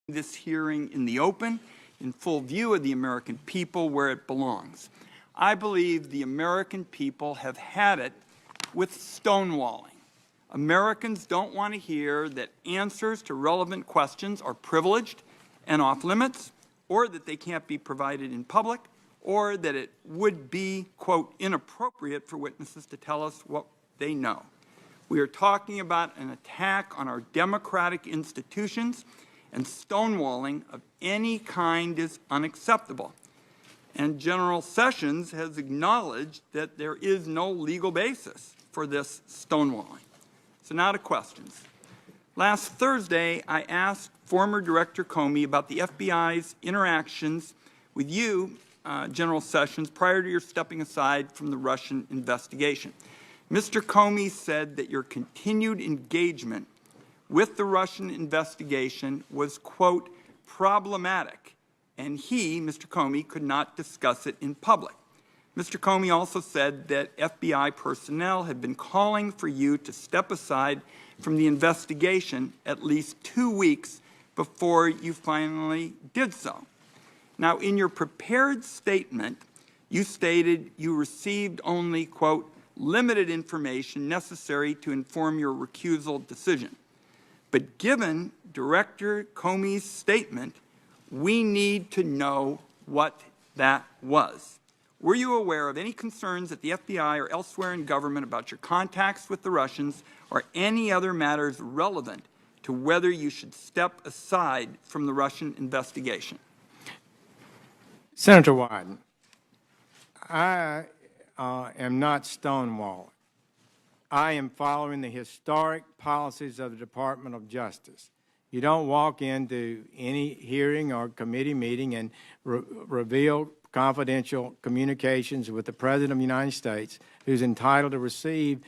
this hearing in the open, in full view of the American people where it belongs. I believe the American people have had it with stonewalling. Americans don't want to hear that answers to relevant questions are privileged and off limits, or that they can't be provided in public, or that it would be, quote, inappropriate for witnesses to tell us what they know. We are talking about an attack on our democratic institutions, and stonewalling of any kind is unacceptable. And General Sessions has acknowledged that there is no legal basis for this stonewalling. So now to questions. Last Thursday, I asked former Director Comey about the FBI's interactions with you, General Sessions, prior to your stepping aside from the Russian investigation. Mr. Comey said that your continued engagement with the Russian investigation was, quote, problematic, and he, Mr. Comey, could not discuss it in public. Mr. Comey also said that FBI personnel had been calling for you to step aside from the investigation at least 2 weeks before you finally did so. Now, in your prepared statement, you stated you received only, quote, limited information necessary to inform your recusal decision. But given Director Comey's statement, we need to know what that was. Were you aware of any concerns at the FBI or elsewhere in government about your contacts with the Russians or any other matters relevant to whether you should step aside from the Russian investigation? Senator Wyden, I am not stonewalling. I am following the historic policies of the Department of Justice. You don't walk into any hearing or committee meeting and reveal confidential communications with the President of the United States, who's entitled to receive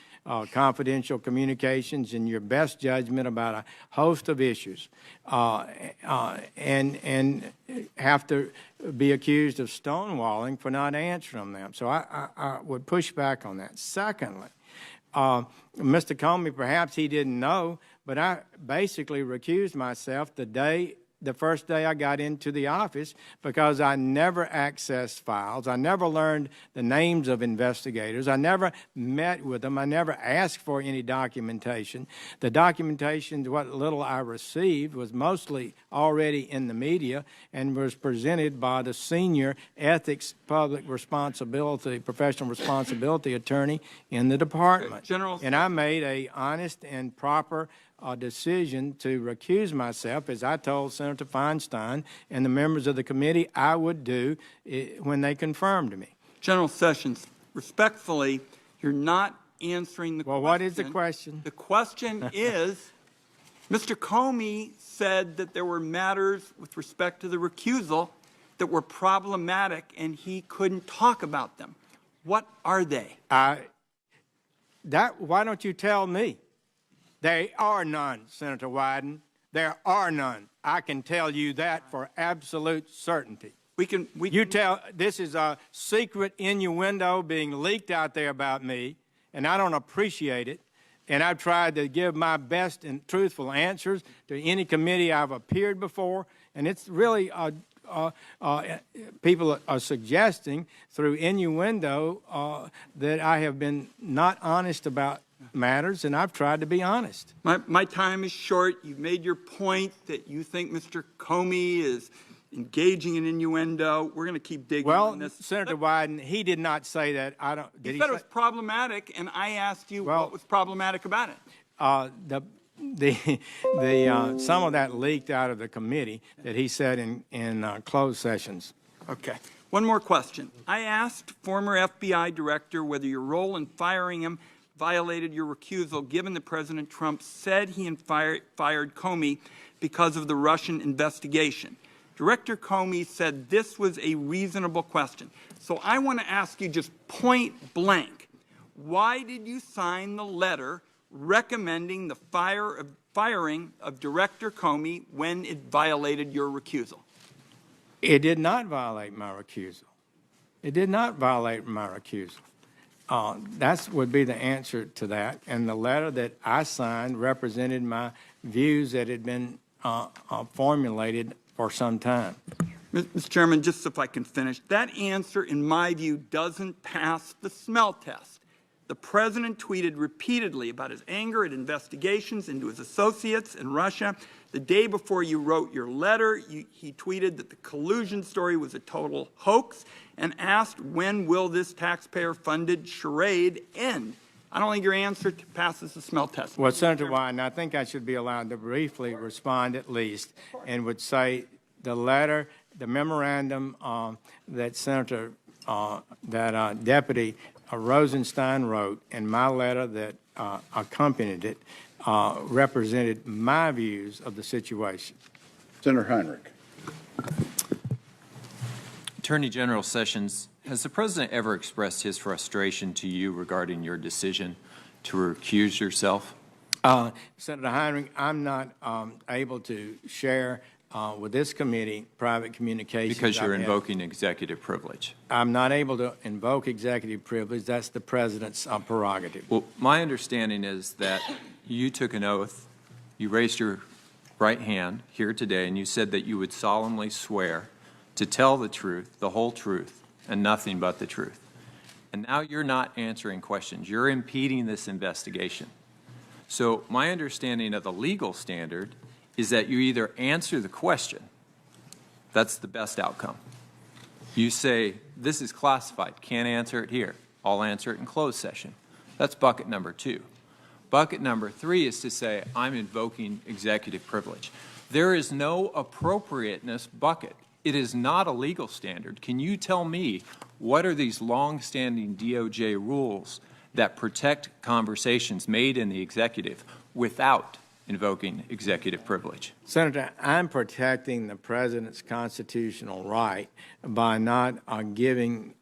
confidential communications in your best judgment about a host of issues, and have to be accused of stonewalling for not answering them. So I would push back on that. Secondly, Mr. Comey, perhaps he didn't know, but I basically recused myself the first day I got into the office because I never accessed files. I never learned the names of investigators. I never met with them. I never asked for any documentation. The documentation, what little I received, was mostly already in the media and was presented by the senior ethics, public responsibility, professional responsibility attorney in the department. And I made an honest and proper decision to recuse myself, as I told Senator Feinstein and the members of the committee I would do when they confirmed me. General Sessions, respectfully, you're not answering the question. Well, what is the question? The question is, Mr. Comey said that there were matters with respect to the recusal that were problematic and he couldn't talk about them. What are they? Why don't you tell me? There are none, Senator Wyden. There are none. I can tell you that for absolute certainty. This is a secret innuendo being leaked out there about me, and I don't appreciate it. And I've tried to give my best and truthful answers to any committee I've appeared before, and it's really people are suggesting through innuendo that I have been not honest about matters, and I've tried to be honest. My time is short. You've made your point that you think Mr. Comey is engaging in innuendo. We're going to keep digging on this. Well, Senator Wyden, he did not say that. He said it was problematic, and I asked you what was problematic about it. Some of that leaked out of the committee that he said in closed sessions. Okay. One more question. I asked former FBI director whether your role in firing him violated your recusal, given that President Trump said he had fired Comey because of the Russian investigation. Director Comey said this was a reasonable question. So I want to ask you just point blank, why did you sign the letter recommending the firing of Director Comey when it violated your recusal? It did not violate my recusal. It did not violate my recusal. That would be the answer to that. And the letter that I signed represented my views that had been formulated for some time. Mr. Chairman, just if I can finish, that answer, in my view, doesn't pass the smell test. The president tweeted repeatedly about his anger at investigations into his associates in Russia. The day before you wrote your letter, he tweeted that the collusion story was a total hoax and asked, when will this taxpayer-funded charade end? I don't think your answer passes the smell test. Well, Senator Wyden, I think I should be allowed to briefly respond at least, and would say the letter, the memorandum that Deputy Rosenstein wrote, and my letter that accompanied it, represented my views of the situation. Senator Heinrich. Attorney General Sessions, has the President ever expressed his frustration to you regarding your decision to recuse yourself? Senator Heinrich, I'm not able to share with this committee private communications. Because you're invoking executive privilege. I'm not able to invoke executive privilege. That's the President's prerogative. Well, my understanding is that you took an oath, you raised your right hand here today, and you said that you would solemnly swear to tell the truth, the whole truth, and nothing but the truth. And now you're not answering questions. You're impeding this investigation. So my understanding of the legal standard is that you either answer the question, that's the best outcome. You say, this is classified, can't answer it here, I'll answer it in closed session. That's bucket number 2. Bucket number 3 is to say, I'm invoking executive privilege. There is no appropriateness bucket. It is not a legal standard. Can you tell me what are these long-standing DOJ rules that protect conversations made in the executive without invoking executive privilege? Senator, I'm protecting the President's constitutional right by not giving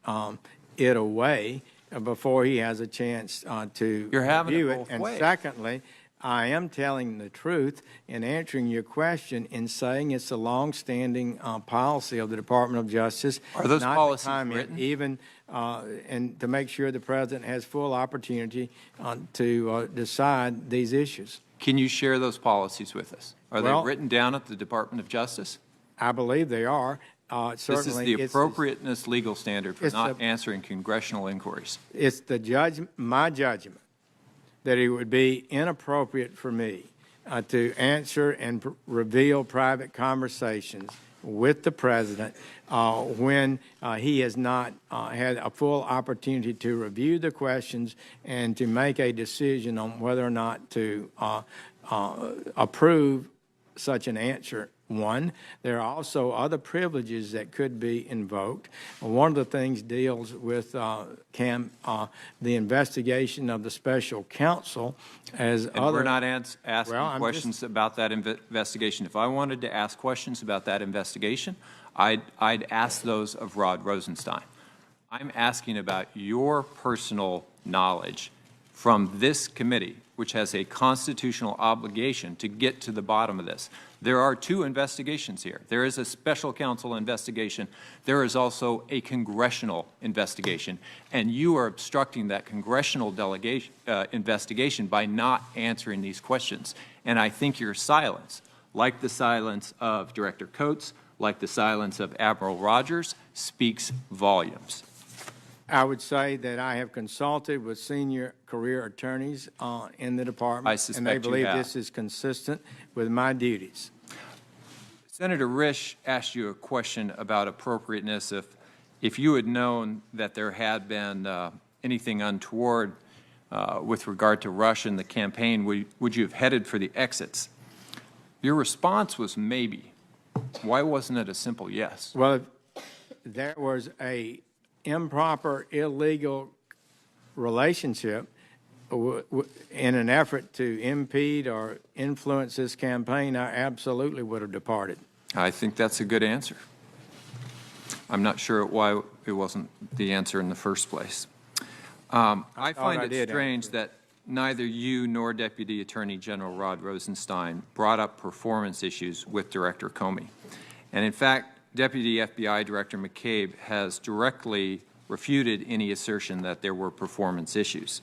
it away before he has a chance to You're having review it it. both And ways. secondly, I am telling the truth in answering your question in saying it's a long-standing policy of the Department of Justice. Are those not policies to comment, written? even and to make sure the President has full opportunity to decide these issues. Can you share those policies with us? Are Well, they written down at the Department of Justice? I believe they are. This is Certainly, the appropriateness legal standard for it's not the- answering congressional inquiries. It's my judgment that it would be inappropriate for me to answer and reveal private conversations with the President when he has not had a full opportunity to review the questions and to make a decision on whether or not to approve such an answer. One, there are also other privileges that could be invoked. One of the things deals with the investigation of the special counsel as And other. we're not asking Well, I'm questions about that investigation. If I wanted to ask questions about that investigation, I'd ask those of Rod Rosenstein. I'm asking about your personal knowledge from this committee, which has a constitutional obligation to get to the bottom of this. There are 2 investigations here. There is a special counsel investigation. There is also a congressional investigation. And you are obstructing that congressional investigation by not answering these questions. And I think your silence, like the silence of Director Coates, like the silence of Admiral Rogers, speaks volumes. I would say that I have consulted with senior career attorneys in the department. I suspect and they you believe have. this is consistent with my duties. Senator Risch asked you a question about appropriateness. If you had known that there had been anything untoward with regard to Russia and the campaign, would you have headed for the exits? Your response was maybe. Why wasn't it a simple yes? Well, if there was a improper, illegal relationship in an effort to impede or influence this campaign, I absolutely would have departed. I think that's a good answer. I'm not sure why it wasn't the answer in the first place. I find it strange that neither you nor Deputy Attorney General Rod Rosenstein brought up performance issues with Director Comey. And in fact, Deputy FBI Director McCabe has directly refuted any assertion that there were performance issues.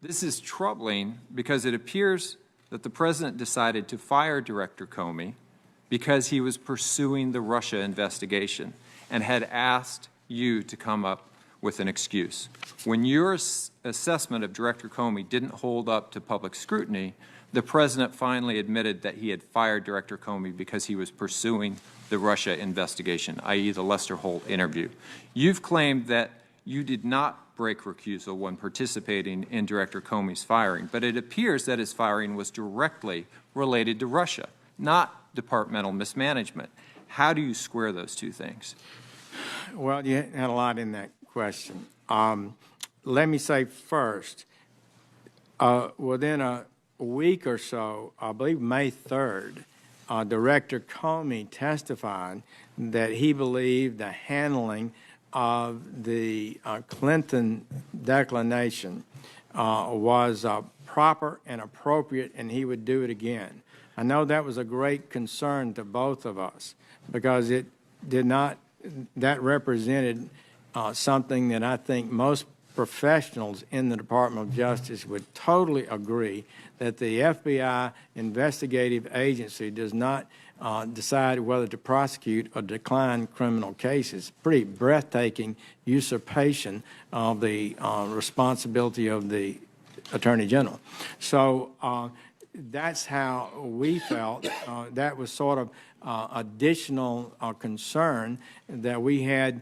This is troubling because it appears that the President decided to fire Director Comey because he was pursuing the Russia investigation and had asked you to come up with an excuse. When your assessment of Director Comey didn't hold up to public scrutiny, the President finally admitted that he had fired Director Comey because he was pursuing the Russia investigation, i.e. the Lester Holt interview. You've claimed that you did not break recusal when participating in Director Comey's firing, but it appears that his firing was directly related to Russia, not departmental mismanagement. How do you square those two things? Well, you had a lot in that question. Let me say first, within a week or so, I believe May 3rd, Director Comey testified that he believed the handling of the Clinton declination was proper and appropriate, and he would do it again. I know that was a great concern to both of us because it did not, that represented something that I think most professionals in the Department of Justice would totally agree, that the FBI investigative agency does not decide whether to prosecute or decline criminal cases. Pretty breathtaking usurpation of the responsibility of the Attorney General. So that's how we felt. That was sort of additional concern that we had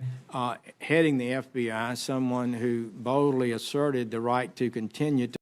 heading the FBI, someone who boldly asserted the right to continue to